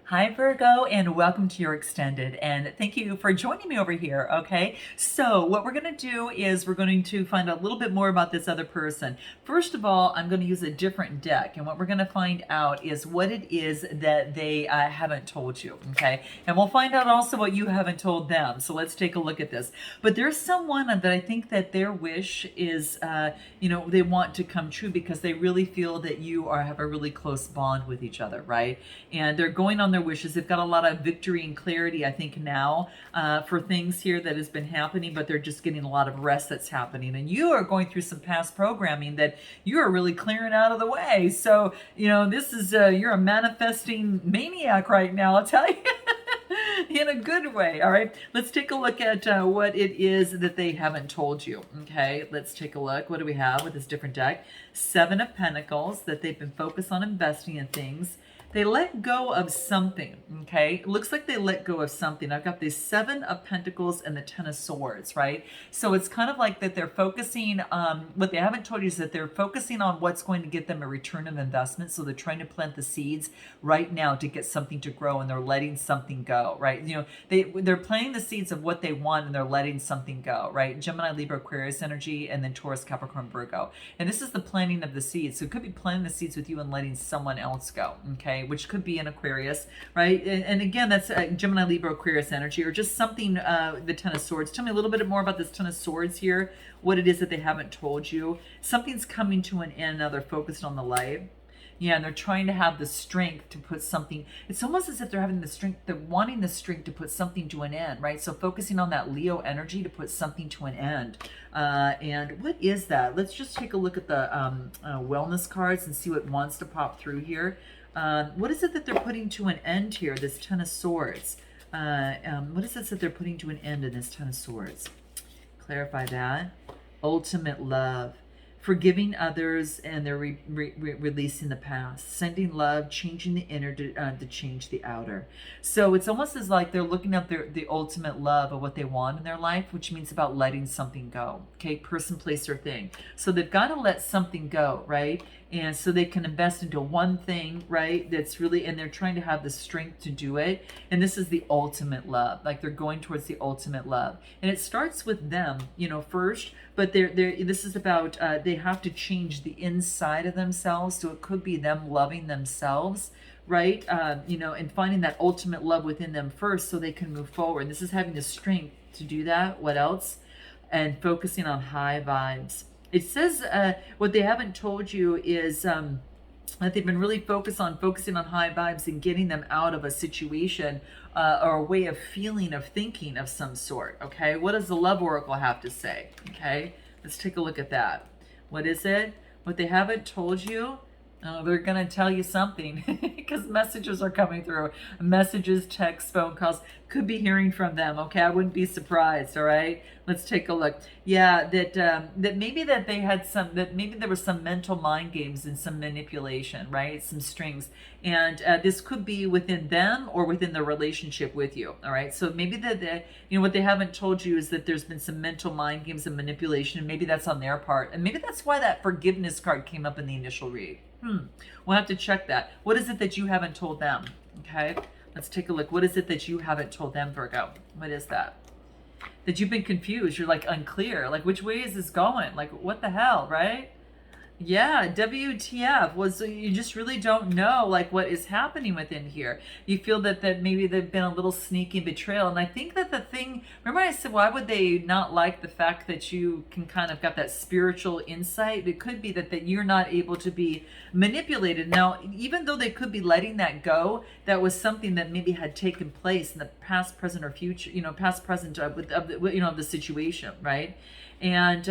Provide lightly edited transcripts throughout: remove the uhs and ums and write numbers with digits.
Hi, Virgo, and welcome to your extended. And thank you for joining me over here. Okay, so what we're going to do is we're going to find out a little bit more about this other person. First of all, I'm going to use a different deck, and what we're going to find out is what it is that they haven't told you. Okay, and we'll find out also what you haven't told them. So let's take a look at this. But there's someone that I think that their wish is, they want to come true because they really feel that you have a really close bond with each other, right? And they're going on their wishes. They've got a lot of victory and clarity, I think, now for things here that has been happening, but they're just getting a lot of rest that's happening. And you are going through some past programming that you are really clearing out of the way. So, this is, you're a manifesting maniac right now, I'll tell you. In a good way. All right, let's take a look at what it is that they haven't told you. Okay, let's take a look. What do we have with this different deck? Seven of Pentacles, that they've been focused on investing in things. They let go of something. Okay, it looks like they let go of something. I've got the Seven of Pentacles and the Ten of Swords, right? So it's kind of like that they're focusing, what they haven't told you is that they're focusing on what's going to get them a return of investment. So they're trying to plant the seeds right now to get something to grow, and they're letting something go, right? They're planting the seeds of what they want, and they're letting something go, right? Gemini, Libra, Aquarius energy, and then Taurus, Capricorn, Virgo. And this is the planting of the seeds. So it could be planting the seeds with you and letting someone else go, okay? Which could be an Aquarius, right? And again, that's Gemini, Libra, Aquarius energy, or just something, the Ten of Swords. Tell me a little bit more about this Ten of Swords here, what it is that they haven't told you. Something's coming to an end now. They're focused on the light. Yeah, and they're trying to have the strength to put something. It's almost as if they're having the strength, they're wanting the strength to put something to an end, right? So focusing on that Leo energy to put something to an end. And what is that? Let's just take a look at the wellness cards and see what wants to pop through here. What is it that they're putting to an end here, this Ten of Swords? What is this that they're putting to an end in this Ten of Swords? Clarify that. Ultimate love. Forgiving others, and they're releasing the past, sending love, changing the inner to change the outer. So it's almost as like they're looking at the ultimate love of what they want in their life, which means about letting something go. Okay, person, place, or thing. So they've got to let something go, right? And so they can invest into one thing, right? That's really, and they're trying to have the strength to do it. And this is the ultimate love. Like they're going towards the ultimate love. And it starts with them, first, but this is about, they have to change the inside of themselves. So it could be them loving themselves, right? And finding that ultimate love within them first so they can move forward. This is having the strength to do that. What else? And focusing on high vibes. It says what they haven't told you is that they've been really focusing on high vibes and getting them out of a situation or a way of feeling, of thinking of some sort. Okay, what does the love oracle have to say? Okay, let's take a look at that. What is it? What they haven't told you? They're going to tell you something because messages are coming through. Messages, texts, phone calls. Could be hearing from them. Okay, I wouldn't be surprised. All right, let's take a look. Yeah, that maybe that they had that maybe there was some mental mind games and some manipulation, right? Some strings, and this could be within them or within the relationship with you. All right, so maybe that what they haven't told you is that there's been some mental mind games and manipulation, and maybe that's on their part, and maybe that's why that forgiveness card came up in the initial read. We'll have to check that. What is it that you haven't told them? Okay, let's take a look. What is it that you haven't told them, Virgo? What is that? That you've been confused. You're like unclear. Like, which way is this going? Like, what the hell, right? Yeah, WTF was you just really don't know like what is happening within here. You feel that maybe they've been a little sneaky betrayal. And I think that the thing, remember I said, why would they not like the fact that you can kind of got that spiritual insight? It could be that you're not able to be manipulated. Now, even though they could be letting that go, that was something that maybe had taken place in the past, present, or future, past, present of the situation, right? And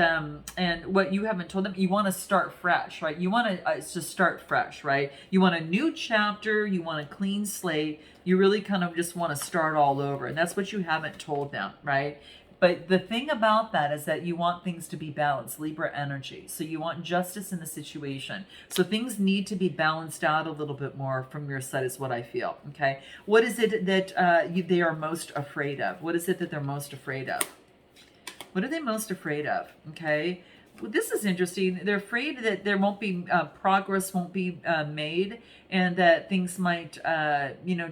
what you haven't told them, you want to start fresh, right? You want to start fresh, right? You want a new chapter, you want a clean slate, you really kind of just want to start all over, and that's what you haven't told them, right? But the thing about that is that you want things to be balanced, Libra energy. So you want justice in the situation. So things need to be balanced out a little bit more from your side is what I feel, okay? What is it that they are most afraid of? What is it that they're most afraid of? What are they most afraid of? Okay. This is interesting. They're afraid that there won't be progress, won't be made, and that things might,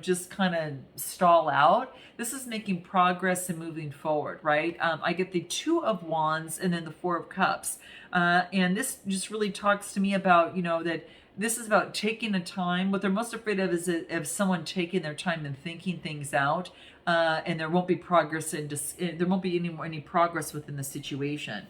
just kind of stall out. This is making progress and moving forward, right? I get the Two of Wands and then the Four of Cups, and this just really talks to me about, that this is about taking the time. What they're most afraid of is of someone taking their time and thinking things out, and there won't be progress and there won't be any progress within the situation.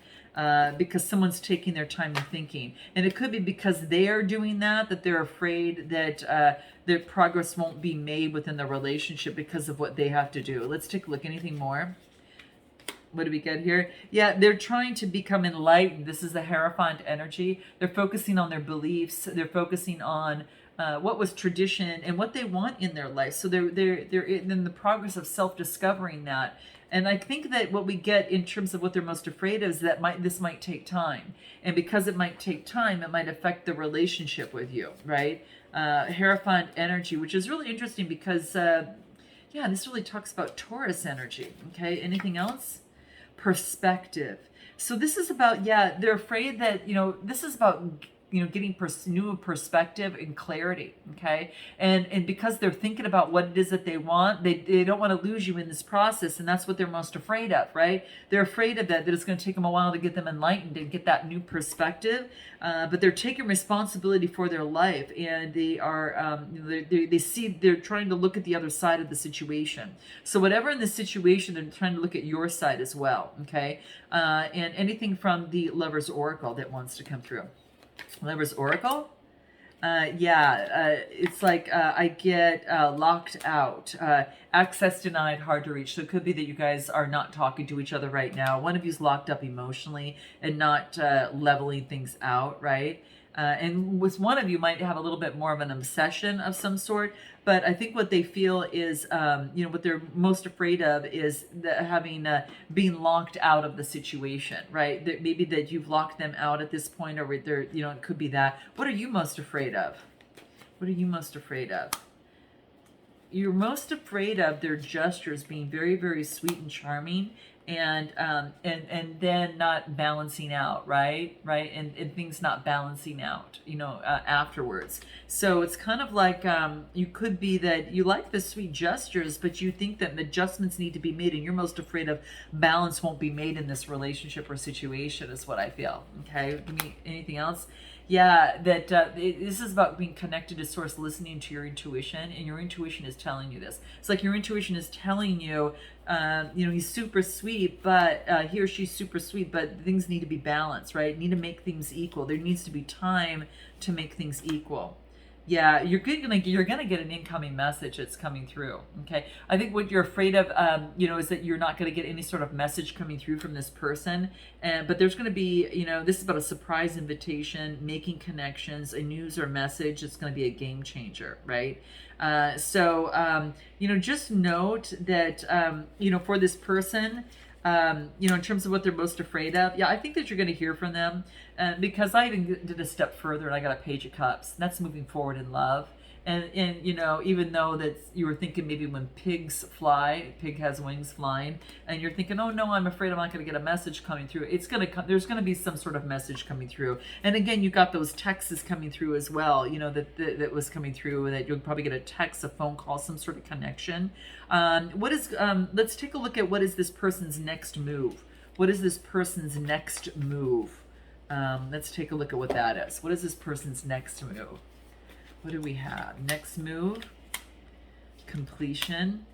Because someone's taking their time and thinking, and it could be because they are doing that they're afraid that their progress won't be made within the relationship because of what they have to do. Let's take a look. Anything more? What do we get here? Yeah, they're trying to become enlightened. This is the Hierophant energy. They're focusing on their beliefs. They're focusing on what was tradition and what they want in their life. So they're in the progress of self-discovering that. And I think that what we get in terms of what they're most afraid of is that this might take time. And because it might take time, it might affect the relationship with you, right? Hierophant energy, which is really interesting because, this really talks about Taurus energy. Okay, anything else? Perspective. So this is about, they're afraid that, this is about getting new perspective and clarity. Okay, and because they're thinking about what it is that they want, they don't want to lose you in this process, and that's what they're most afraid of, right? They're afraid of that it's going to take them a while to get them enlightened and get that new perspective, but they're taking responsibility for their life, and they are they're trying to look at the other side of the situation. So whatever in the situation, they're trying to look at your side as well. Okay, and anything from the Lover's Oracle that wants to come through. Lover's Oracle. It's like I get locked out, access denied, hard to reach. So it could be that you guys are not talking to each other right now. One of you's locked up emotionally and not leveling things out, right? And with one of you might have a little bit more of an obsession of some sort. But I think what they feel is, what they're most afraid of is being locked out of the situation, right? That maybe that you've locked them out at this point, or they're, it could be that. What are you most afraid of? What are you most afraid of? You're most afraid of their gestures being very, very sweet and charming, and then not balancing out, right, and things not balancing out, afterwards. So it's kind of like you could be that you like the sweet gestures, but you think that adjustments need to be made, and you're most afraid of balance won't be made in this relationship or situation, is what I feel. Okay, give me anything else. This is about being connected to source, listening to your intuition, and your intuition is telling you this. It's like your intuition is telling you, he's super sweet, but he or she's super sweet, but things need to be balanced, right? Need to make things equal. There needs to be time to make things equal. Yeah, you're gonna get an incoming message that's coming through. Okay, I think what you're afraid of, is that you're not gonna get any sort of message coming through from this person. But there's gonna be, this is about a surprise invitation, making connections, a news or message. It's gonna be a game changer, right? Just note that, for this person, in terms of what they're most afraid of, I think that you're going to hear from them, because I even did a step further and I got a Page of Cups. That's moving forward in love. And even though that you were thinking maybe when pigs fly, pig has wings flying, and you're thinking, oh no, I'm afraid I'm not going to get a message coming through. It's going to come. There's going to be some sort of message coming through. And again, you got those texts coming through as well. That was coming through. That you'll probably get a text, a phone call, some sort of connection. Let's take a look at what is this person's next move. What is this person's next move? Let's take a look at what that is. What is this person's next move? What do we have? Next move, completion.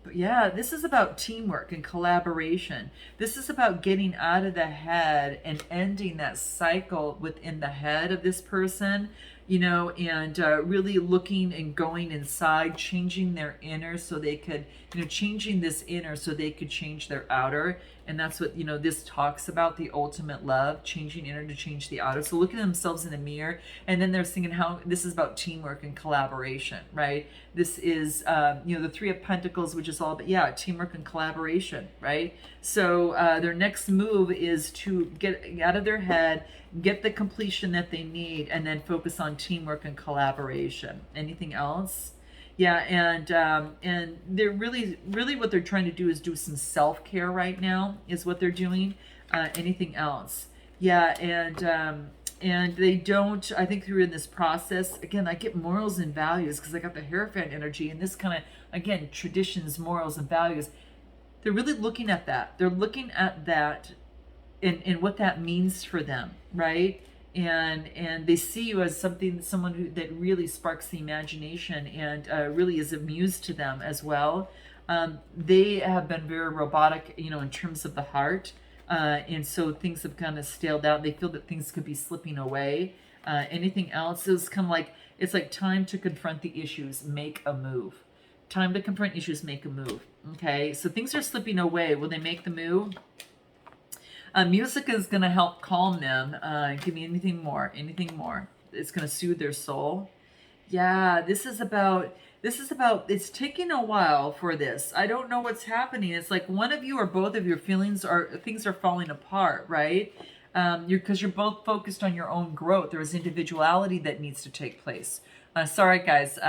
But this is about teamwork and collaboration. This is about getting out of the head and ending that cycle within the head of this person, and really looking and going inside, changing their inner so they could, changing this inner so they could change their outer. And that's what, this talks about, the ultimate love, changing inner to change the outer. So looking at themselves in the mirror, and then they're thinking how this is about teamwork and collaboration, right? This is, the Three of Pentacles, which is all about, teamwork and collaboration, right? So their next move is to get out of their head, get the completion that they need, and then focus on teamwork and collaboration. Anything else? And they're really what they're trying to do is do some self-care right now, is what they're doing. Anything else? Yeah, and they don't. I think through in this process, again, I get morals and values because I got the Hierophant energy, and this kind of, again, traditions, morals, and values. They're really looking at that. They're looking at that and what that means for them, right? And they see you as someone who that really sparks the imagination and really is amused to them as well. They have been very robotic, in terms of the heart, and so things have kind of staled out. They feel that things could be slipping away. Anything else is kind of like it's like time to confront the issues, make a move. Time to confront issues, make a move. Okay, so things are slipping away. Will they make the move? Music is going to help calm them. Give me anything more. Anything more. It's going to soothe their soul. Yeah, it's taking a while for this. I don't know what's happening. It's like one of you or both of your things are falling apart, right? Because you're both focused on your own growth. There is individuality that needs to take place. Sorry, guys.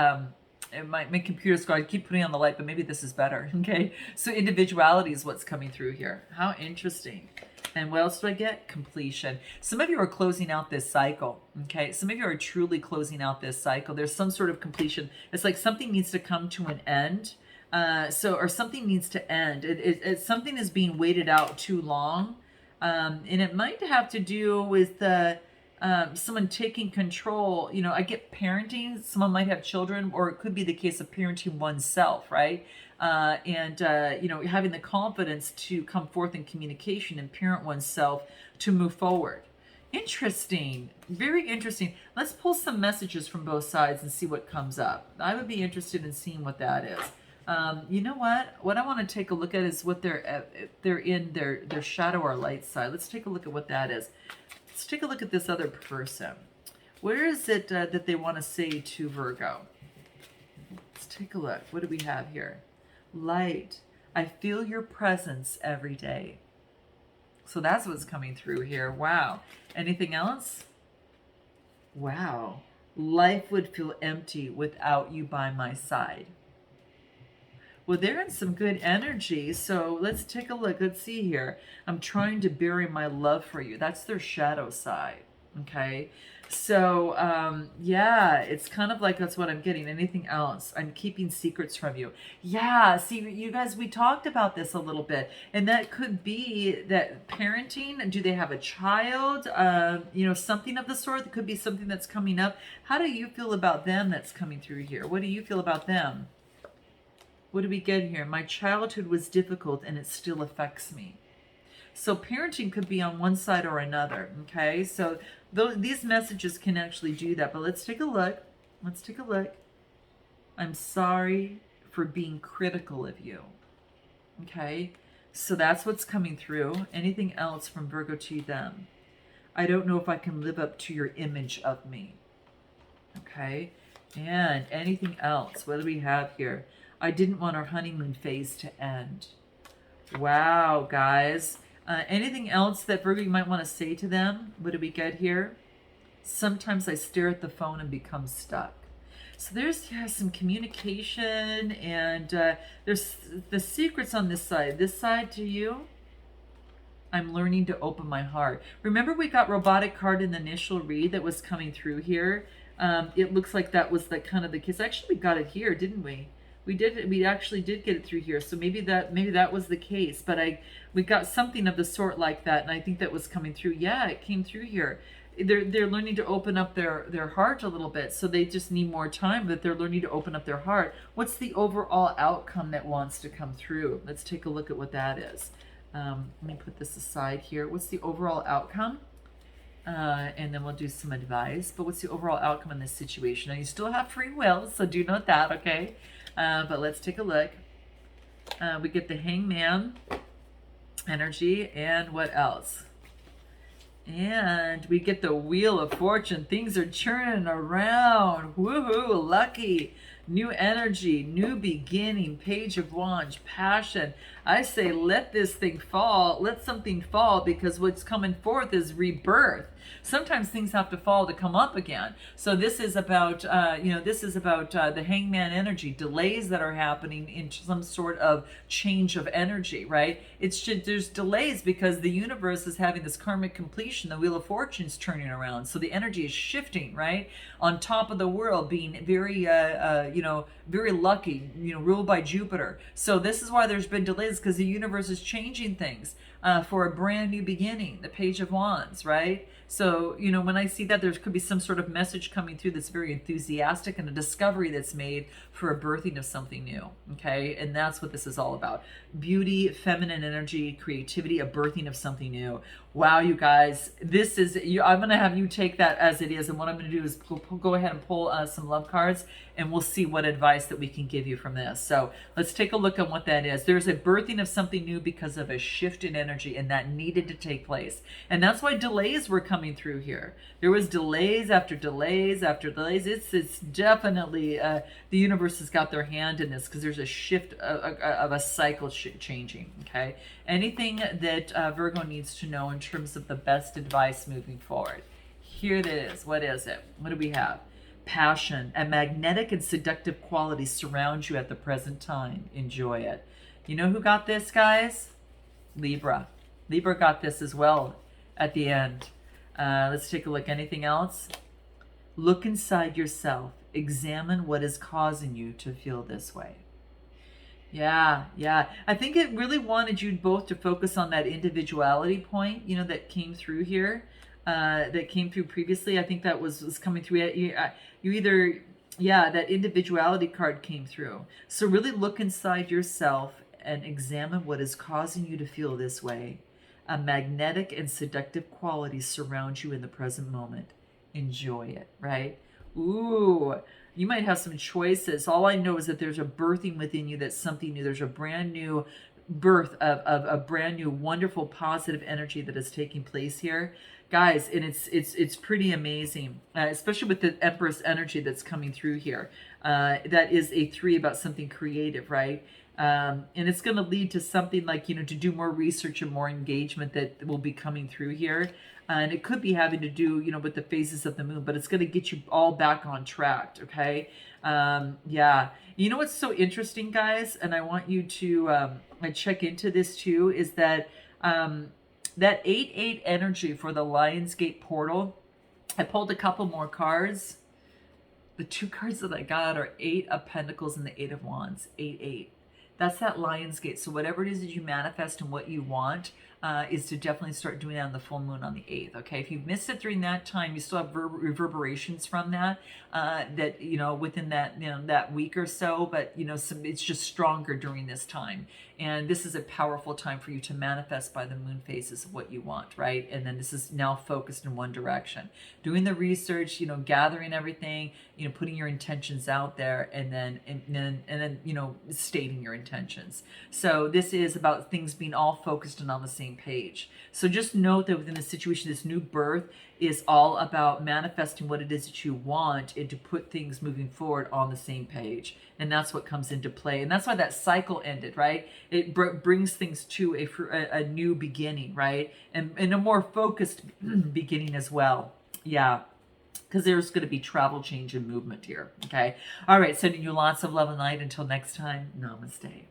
My computer's going. I keep putting on the light, but maybe this is better. Okay, so individuality is what's coming through here. How interesting. And what else do I get? Completion. Some of you are closing out this cycle. Okay, some of you are truly closing out this cycle. There's some sort of completion. It's like something needs to come to an end. Or something needs to end. Something is being waited out too long, and it might have to do with someone taking control. I get parenting. Someone might have children, or it could be the case of parenting oneself, right? Having the confidence to come forth in communication and parent oneself to move forward. Interesting. Very interesting. Let's pull some messages from both sides and see what comes up. I would be interested in seeing what that is. You know what? What I want to take a look at is what they're in their shadow or light side. Let's take a look at what that is. Let's take a look at this other person. Where is it that they want to say to Virgo? Let's take a look. What do we have here? Light. I feel your presence every day. So that's what's coming through here. Wow. Anything else? Wow. Life would feel empty without you by my side. Well, they're in some good energy. So let's take a look. Let's see here. I'm trying to bury my love for you. That's their shadow side. Okay. So, yeah, it's kind of like that's what I'm getting. Anything else? I'm keeping secrets from you. Yeah, see, you guys, we talked about this a little bit. And that could be that parenting. Do they have a child? Something of the sort. It could be something that's coming up. How do you feel about them that's coming through here? What do you feel about them? What do we get here? My childhood was difficult and it still affects me. So parenting could be on one side or another, okay? So these messages can actually do that. But let's take a look. Let's take a look. I'm sorry for being critical of you, okay? So that's what's coming through. Anything else from Virgo to them? I don't know if I can live up to your image of me, okay? And anything else? What do we have here? I didn't want our honeymoon phase to end. Wow, guys. Anything else that Virgo you might want to say to them? What do we get here? Sometimes I stare at the phone and become stuck. So there's some communication, and there's the secrets on this side. This side to you, I'm learning to open my heart. Remember we got robotic card in the initial read that was coming through here? It looks like that was the kind of the case. Actually, we got it here, didn't we? We actually did get it through here. So maybe that was the case, but we got something of the sort like that, and I think that was coming through. Yeah, it came through here. They're learning to open up their heart a little bit, so they just need more time, but they're learning to open up their heart. What's the overall outcome that wants to come through? Let's take a look at what that is. Let me put this aside here. What's the overall outcome? And then we'll do some advice. But what's the overall outcome in this situation? Now, you still have free will, so do note that, okay? But let's take a look. We get the Hangman energy, and what else? And we get the Wheel of Fortune. Things are churning around. Woohoo, lucky. new energy, new beginning, Page of Wands, passion. I say let this thing fall, let something fall, because what's coming forth is rebirth. Sometimes things have to fall to come up again. So this is about, the hangman energy, delays that are happening in some sort of change of energy, right? There's delays because the universe is having this karmic completion. The Wheel of Fortune's turning around, so the energy is shifting, right? On top of the world, being very, very lucky, ruled by Jupiter. So this is why there's been delays, because the universe is changing things for a brand new beginning. The Page of Wands, right? So, when I see that, there could be some sort of message coming through that's very enthusiastic, and a discovery that's made for a birthing of something new. Okay. And that's what this is all about. Beauty, feminine energy, creativity, a birthing of something new. Wow, you guys, I'm going to have you take that as it is. And what I'm going to do is go ahead and pull some love cards, and we'll see what advice that we can give you from this. So let's take a look at what that is. There's a birthing of something new because of a shift in energy, and that needed to take place. And that's why delays were coming through here. There was delays after delays after delays. It's definitely, the universe has got their hand in this, because there's a shift of a cycle changing. Okay. Anything that Virgo needs to know in terms of the best advice moving forward. Here it is. What is it? What do we have? Passion. A magnetic and seductive quality surrounds you at the present time. Enjoy it. You know who got this, guys? Libra. Libra got this as well at the end. Let's take a look. Anything else? Look inside yourself. Examine what is causing you to feel this way. Yeah. I think it really wanted you both to focus on that individuality point, that came through here, that came through previously. I think that was coming through. That individuality card came through. So really look inside yourself and examine what is causing you to feel this way. A magnetic and seductive quality surrounds you in the present moment. Enjoy it, right? Ooh. You might have some choices. All I know is that there's a birthing within you that's something new. There's a brand new birth of a brand new, wonderful, positive energy that is taking place here, guys. And it's pretty amazing, especially with the Empress energy that's coming through here. That is a 3 about something creative, right? And it's going to lead to something like, to do more research and more engagement that will be coming through here. And it could be having to do, with the phases of the moon, but it's going to get you all back on track. Okay. Yeah. You know what's so interesting, guys? And I want you to check into this too, is that that 8-8 energy for the Lionsgate portal. I pulled a couple more cards. The 2 cards that I got are 8 of Pentacles and the 8 of Wands. 8-8. That's that Lionsgate. So whatever it is that you manifest and what you want is to definitely start doing that on the full moon on the 8th. Okay. If you've missed it during that time, you still have reverberations from that, within that, that week or so, but it's just stronger during this time. And this is a powerful time for you to manifest by the moon phases of what you want, right? And then this is now focused in one direction. Doing the research, gathering everything, putting your intentions out there, and then stating your intentions. So this is about things being all focused and on the same page. So just note that within the situation, this new birth is all about manifesting what it is that you want, and to put things moving forward on the same page. And that's what comes into play. And that's why that cycle ended, right? It brings things to a new beginning, right? And a more focused beginning as well. Yeah. Because there's going to be travel, change, and movement here. Okay. All right. Sending you lots of love and light. Until next time. Namaste.